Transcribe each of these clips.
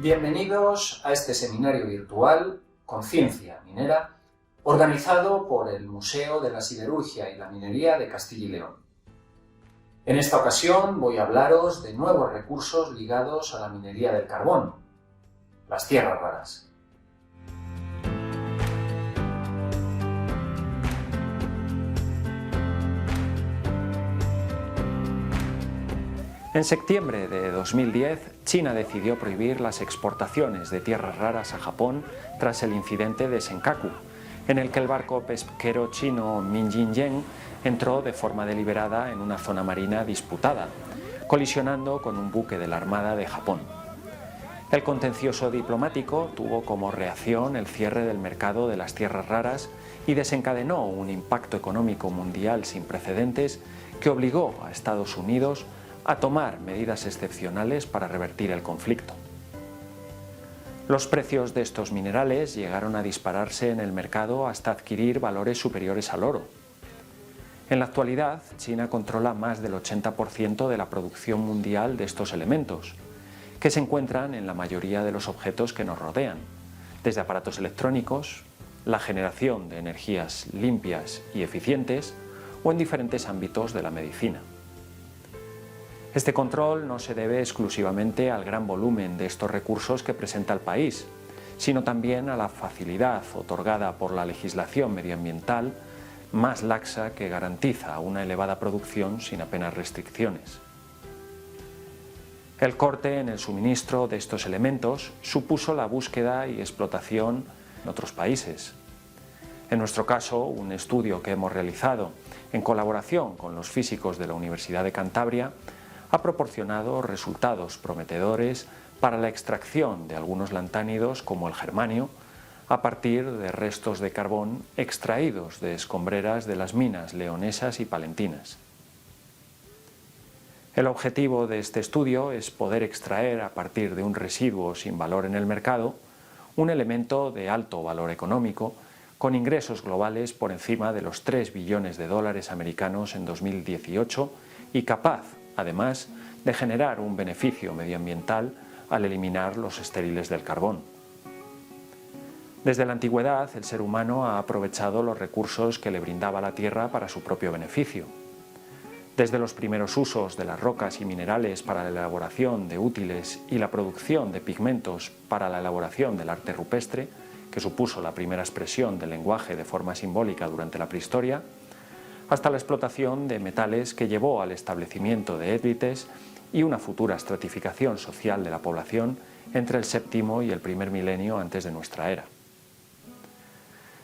Bienvenidos a este seminario virtual Conciencia Minera, organizado por el Museo de la Siderurgia y la Minería de Castilla y León. En esta ocasión voy a hablaros de nuevos recursos ligados a la minería del carbón, las tierras raras. En septiembre de 2010, China decidió prohibir las exportaciones de tierras raras a Japón tras el incidente de Senkaku, en el que el barco pesquero chino Minjin entró de forma deliberada en una zona marina disputada, colisionando con un buque de la Armada de Japón. El contencioso diplomático tuvo como reacción el cierre del mercado de las tierras raras y desencadenó un impacto económico mundial sin precedentes que obligó a Estados Unidos a tomar medidas excepcionales para revertir el conflicto. Los precios de estos minerales llegaron a dispararse en el mercado hasta adquirir valores superiores al oro. En la actualidad, China controla más del 80% de la producción mundial de estos elementos, que se encuentran en la mayoría de los objetos que nos rodean, desde aparatos electrónicos, la generación de energías limpias y eficientes o en diferentes ámbitos de la medicina. Este control no se debe exclusivamente al gran volumen de estos recursos que presenta el país, sino también a la facilidad otorgada por la legislación medioambiental más laxa que garantiza una elevada producción sin apenas restricciones. El corte en el suministro de estos elementos supuso la búsqueda y explotación en otros países. En nuestro caso, un estudio que hemos realizado en colaboración con los físicos de la Universidad de Cantabria ha proporcionado resultados prometedores para la extracción de algunos lantánidos como el germanio a partir de restos de carbón extraídos de escombreras de las minas leonesas y palentinas. El objetivo de este estudio es poder extraer a partir de un residuo sin valor en el mercado un elemento de alto valor económico con ingresos globales por encima de los 3 billones de dólares americanos en 2018 y capaz, además, de generar un beneficio medioambiental al eliminar los estériles del carbón. Desde la antigüedad, el ser humano ha aprovechado los recursos que le brindaba la tierra para su propio beneficio. Desde los primeros usos de las rocas y minerales para la elaboración de útiles y la producción de pigmentos para la elaboración del arte rupestre, que supuso la primera expresión del lenguaje de forma simbólica durante la prehistoria, hasta la explotación de metales que llevó al establecimiento de élites y una futura estratificación social de la población entre el séptimo y el primer milenio antes de nuestra era.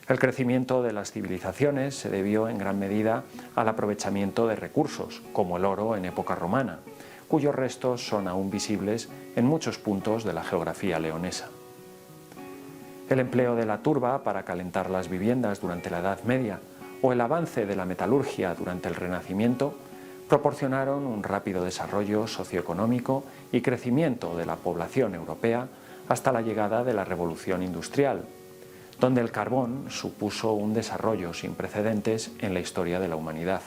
El crecimiento de las civilizaciones se debió en gran medida al aprovechamiento de recursos, como el oro en época romana, cuyos restos son aún visibles en muchos puntos de la geografía leonesa. El empleo de la turba para calentar las viviendas durante la Edad Media o el avance de la metalurgia durante el Renacimiento proporcionaron un rápido desarrollo socioeconómico y crecimiento de la población europea hasta la llegada de la Revolución Industrial, donde el carbón supuso un desarrollo sin precedentes en la historia de la humanidad.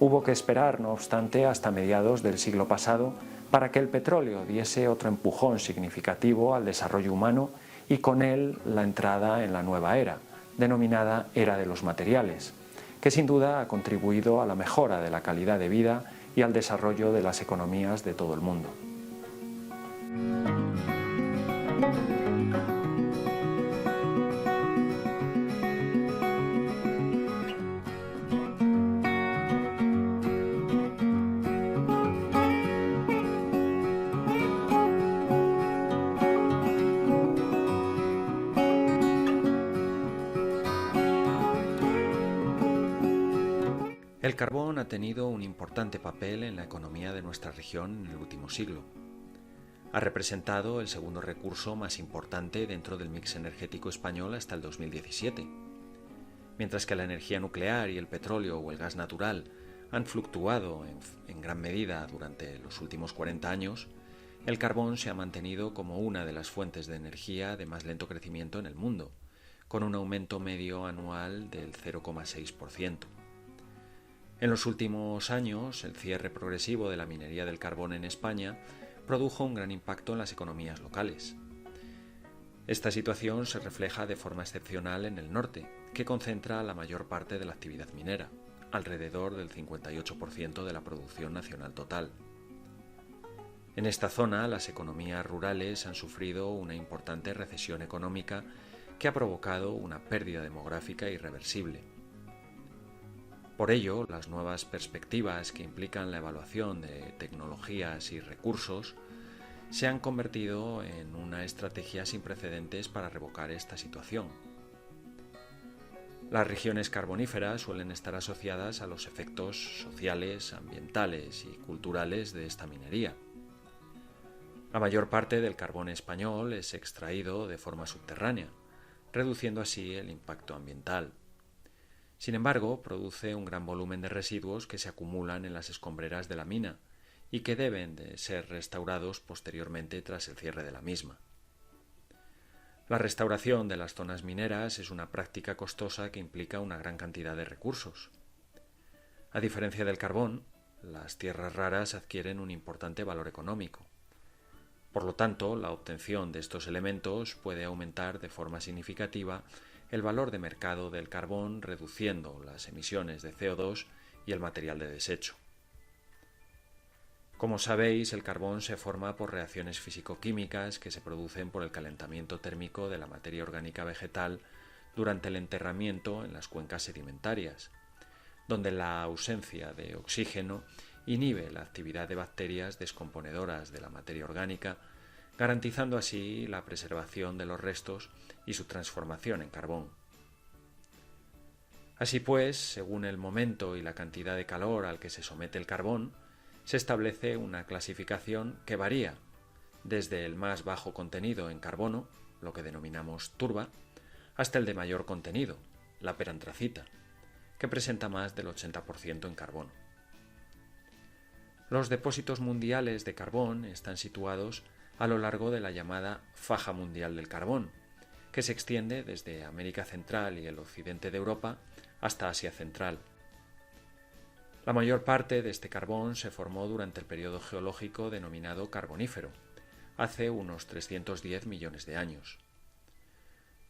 Hubo que esperar, no obstante, hasta mediados del siglo pasado para que el petróleo diese otro empujón significativo al desarrollo humano y con él la entrada en la nueva era, denominada Era de los Materiales, que sin duda ha contribuido a la mejora de la calidad de vida y al desarrollo de las economías de todo el mundo. El carbón ha tenido un importante papel en la economía de nuestra región en el último siglo. Ha representado el segundo recurso más importante dentro del mix energético español hasta el 2017. Mientras que la energía nuclear y el petróleo o el gas natural han fluctuado en gran medida durante los últimos 40 años, el carbón se ha mantenido como una de las fuentes de energía de más lento crecimiento en el mundo, con un aumento medio anual del 0,6%. En los últimos años, el cierre progresivo de la minería del carbón en España produjo un gran impacto en las economías locales. Esta situación se refleja de forma excepcional en el norte, que concentra la mayor parte de la actividad minera, alrededor del 58% de la producción nacional total. En esta zona, las economías rurales han sufrido una importante recesión económica que ha provocado una pérdida demográfica irreversible. Por ello, las nuevas perspectivas que implican la evaluación de tecnologías y recursos se han convertido en una estrategia sin precedentes para revocar esta situación. Las regiones carboníferas suelen estar asociadas a los efectos sociales, ambientales y culturales de esta minería. La mayor parte del carbón español es extraído de forma subterránea, reduciendo así el impacto ambiental. Sin embargo, produce un gran volumen de residuos que se acumulan en las escombreras de la mina y que deben de ser restaurados posteriormente tras el cierre de la misma. La restauración de las zonas mineras es una práctica costosa que implica una gran cantidad de recursos. A diferencia del carbón, las tierras raras adquieren un importante valor económico. Por lo tanto, la obtención de estos elementos puede aumentar de forma significativa el valor de mercado del carbón, reduciendo las emisiones de CO2 y el material de desecho. Como sabéis, el carbón se forma por reacciones físico-químicas que se producen por el calentamiento térmico de la materia orgánica vegetal durante el enterramiento en las cuencas sedimentarias, donde la ausencia de oxígeno inhibe la actividad de bacterias descomponedoras de la materia orgánica, garantizando así la preservación de los restos y su transformación en carbón. Así pues, según el momento y la cantidad de calor al que se somete el carbón, se establece una clasificación que varía desde el más bajo contenido en carbono, lo que denominamos turba, hasta el de mayor contenido, la perantracita, que presenta más del 80% en carbono. Los depósitos mundiales de carbón están situados a lo largo de la llamada faja mundial del carbón, que se extiende desde América Central y el occidente de Europa hasta Asia Central. La mayor parte de este carbón se formó durante el periodo geológico denominado Carbonífero, hace unos 310 millones de años.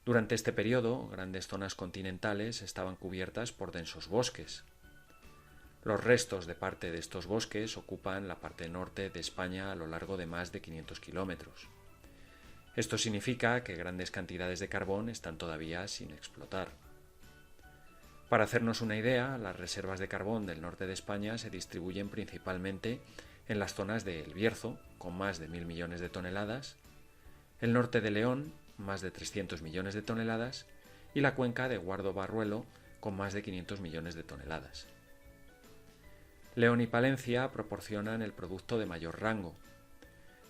Durante este periodo, grandes zonas continentales estaban cubiertas por densos bosques. Los restos de parte de estos bosques ocupan la parte norte de España a lo largo de más de 500 kilómetros. Esto significa que grandes cantidades de carbón están todavía sin explotar. Para hacernos una idea, las reservas de carbón del norte de España se distribuyen principalmente en las zonas de El Bierzo, con más de 1.000 millones de toneladas, el norte de León, más de 300 millones de toneladas, y la cuenca de Guardo-Barruelo, con más de 500 millones de toneladas. León y Palencia proporcionan el producto de mayor rango.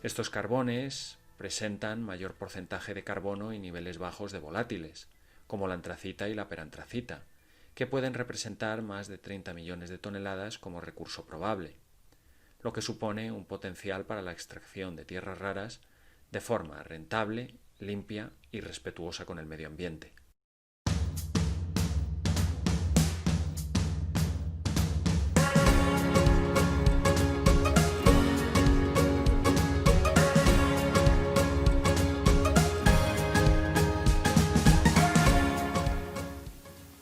Estos carbones presentan mayor porcentaje de carbono y niveles bajos de volátiles, como la antracita y la perantracita, que pueden representar más de 30 millones de toneladas como recurso probable, lo que supone un potencial para la extracción de tierras raras de forma rentable, limpia y respetuosa con el medio ambiente.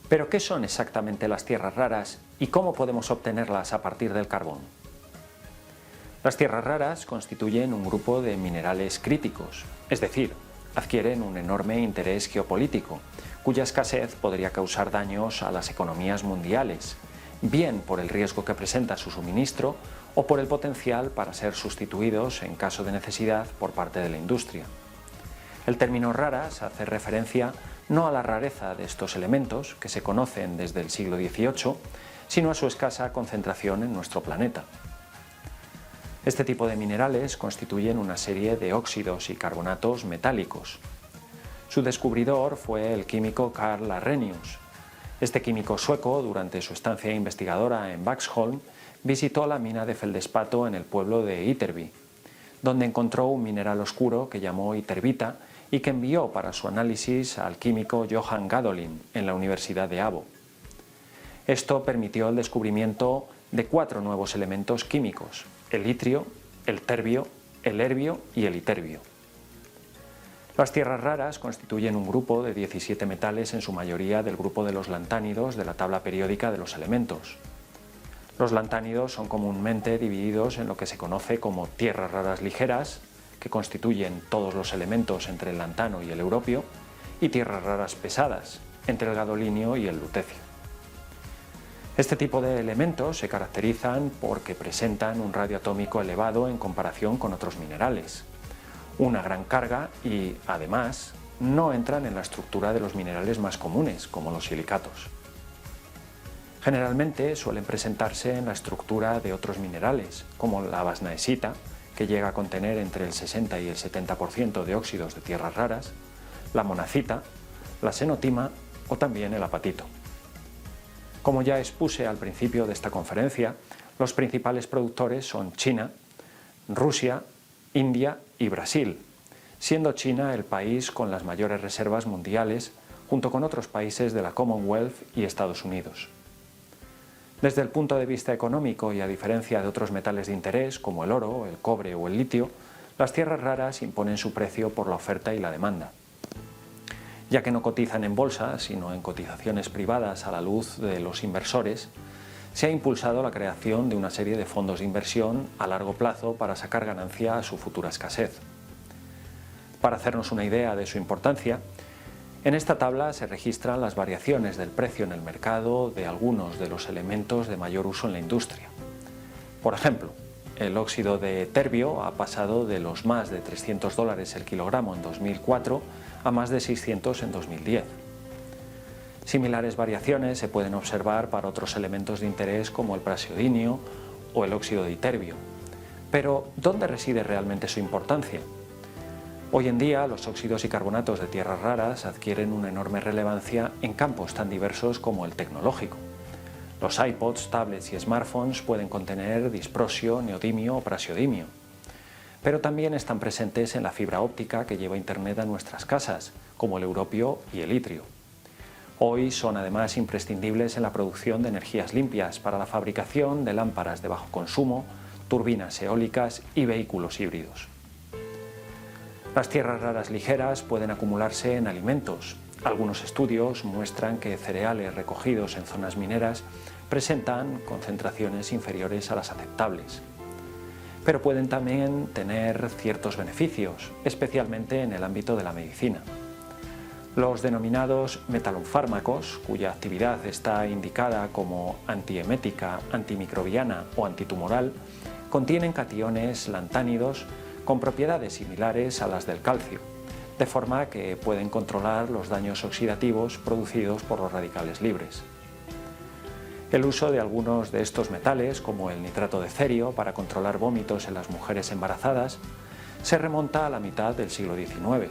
Pero, ¿qué son exactamente las tierras raras y cómo podemos obtenerlas a partir del carbón? Las tierras raras constituyen un grupo de minerales críticos, es decir, adquieren un enorme interés geopolítico, cuya escasez podría causar daños a las economías mundiales, bien por el riesgo que presenta su suministro o por el potencial para ser sustituidos en caso de necesidad por parte de la industria. El término raras hace referencia no a la rareza de estos elementos, que se conocen desde el siglo XVIII, sino a su escasa concentración en nuestro planeta. Este tipo de minerales constituyen una serie de óxidos y carbonatos metálicos. Su descubridor fue el químico Carl Arrhenius. Este químico sueco, durante su estancia investigadora en Vaxholm, visitó la mina de feldespato en el pueblo de Ytterby, donde encontró un mineral oscuro que llamó ytterbita y que envió para su análisis al químico Johan Gadolin en la Universidad de Abo. Esto permitió el descubrimiento de 4 nuevos elementos químicos: el itrio, el terbio, el erbio y el iterbio. Las tierras raras constituyen un grupo de 17 metales, en su mayoría del grupo de los lantánidos de la tabla periódica de los elementos. Los lantánidos son comúnmente divididos en lo que se conoce como tierras raras ligeras, que constituyen todos los elementos entre el lantano y el europio, y tierras raras pesadas, entre el gadolinio y el lutecio. Este tipo de elementos se caracterizan porque presentan un radio atómico elevado en comparación con otros minerales, una gran carga y, además, no entran en la estructura de los minerales más comunes, como los silicatos. Generalmente suelen presentarse en la estructura de otros minerales, como la basnaesita, que llega a contener entre el 60 y el 70% de óxidos de tierras raras, la monacita, la xenotima o también el apatito. Como ya expuse al principio de esta conferencia, los principales productores son China, Rusia, India y Brasil, siendo China el país con las mayores reservas mundiales, junto con otros países de la Commonwealth y Estados Unidos. Desde el punto de vista económico y a diferencia de otros metales de interés como el oro, el cobre o el litio, las tierras raras imponen su precio por la oferta y la demanda. Ya que no cotizan en bolsa, sino en cotizaciones privadas a la luz de los inversores, se ha impulsado la creación de una serie de fondos de inversión a largo plazo para sacar ganancia a su futura escasez. Para hacernos una idea de su importancia, en esta tabla se registran las variaciones del precio en el mercado de algunos de los elementos de mayor uso en la industria. Por ejemplo, el óxido de terbio ha pasado de los más de $300 el kilogramo en 2004 a más de 600 en 2010. Similares variaciones se pueden observar para otros elementos de interés como el praseodimio o el óxido de iterbio. Pero, ¿dónde reside realmente su importancia? Hoy en día, los óxidos y carbonatos de tierras raras adquieren una enorme relevancia en campos tan diversos como el tecnológico. Los iPods, tablets y smartphones pueden contener disprosio, neodimio o praseodimio. Pero también están presentes en la fibra óptica que lleva Internet a nuestras casas, como el europio y el itrio. Hoy son además imprescindibles en la producción de energías limpias para la fabricación de lámparas de bajo consumo, turbinas eólicas y vehículos híbridos. Las tierras raras ligeras pueden acumularse en alimentos. Algunos estudios muestran que cereales recogidos en zonas mineras presentan concentraciones inferiores a las aceptables. Pero pueden también tener ciertos beneficios, especialmente en el ámbito de la medicina. Los denominados metalofármacos, cuya actividad está indicada como antiemética, antimicrobiana o antitumoral, contienen cationes lantánidos con propiedades similares a las del calcio, de forma que pueden controlar los daños oxidativos producidos por los radicales libres. El uso de algunos de estos metales, como el nitrato de cerio, para controlar vómitos en las mujeres embarazadas, se remonta a la mitad del siglo XIX.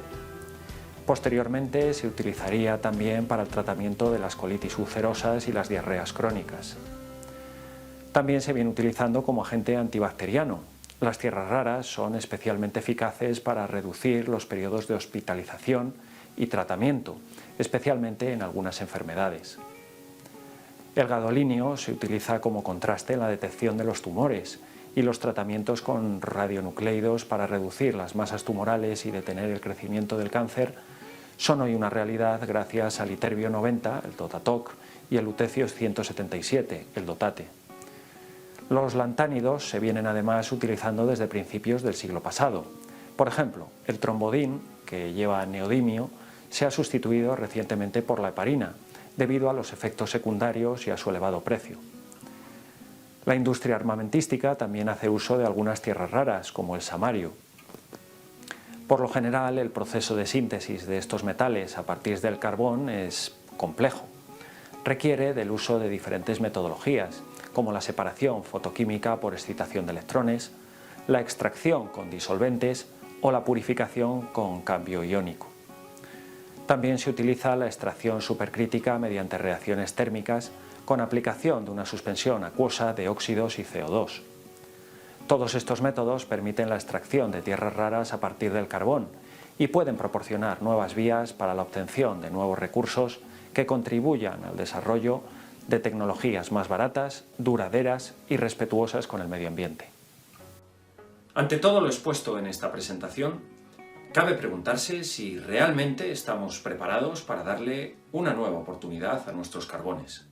Posteriormente se utilizaría también para el tratamiento de las colitis ulcerosas y las diarreas crónicas. También se viene utilizando como agente antibacteriano. Las tierras raras son especialmente eficaces para reducir los periodos de hospitalización y tratamiento, especialmente en algunas enfermedades. El gadolinio se utiliza como contraste en la detección de los tumores y los tratamientos con radionucleidos para reducir las masas tumorales y detener el crecimiento del cáncer son hoy una realidad gracias al iterbio 90, el DOTATOC, y el lutecio 177, el DOTATE. Los lantánidos se vienen además utilizando desde principios del siglo pasado. Por ejemplo, el trombodín, que lleva neodimio, se ha sustituido recientemente por la heparina, debido a los efectos secundarios y a su elevado precio. La industria armamentística también hace uso de algunas tierras raras, como el samario. Por lo general, el proceso de síntesis de estos metales a partir del carbón es complejo. Requiere del uso de diferentes metodologías, como la separación fotoquímica por excitación de electrones, la extracción con disolventes o la purificación con cambio iónico. También se utiliza la extracción supercrítica mediante reacciones térmicas con aplicación de una suspensión acuosa de óxidos y CO2. Todos estos métodos permiten la extracción de tierras raras a partir del carbón y pueden proporcionar nuevas vías para la obtención de nuevos recursos que contribuyan al desarrollo de tecnologías más baratas, duraderas y respetuosas con el medio ambiente. Ante todo lo expuesto en esta presentación, cabe preguntarse si realmente estamos preparados para darle una nueva oportunidad a nuestros carbones.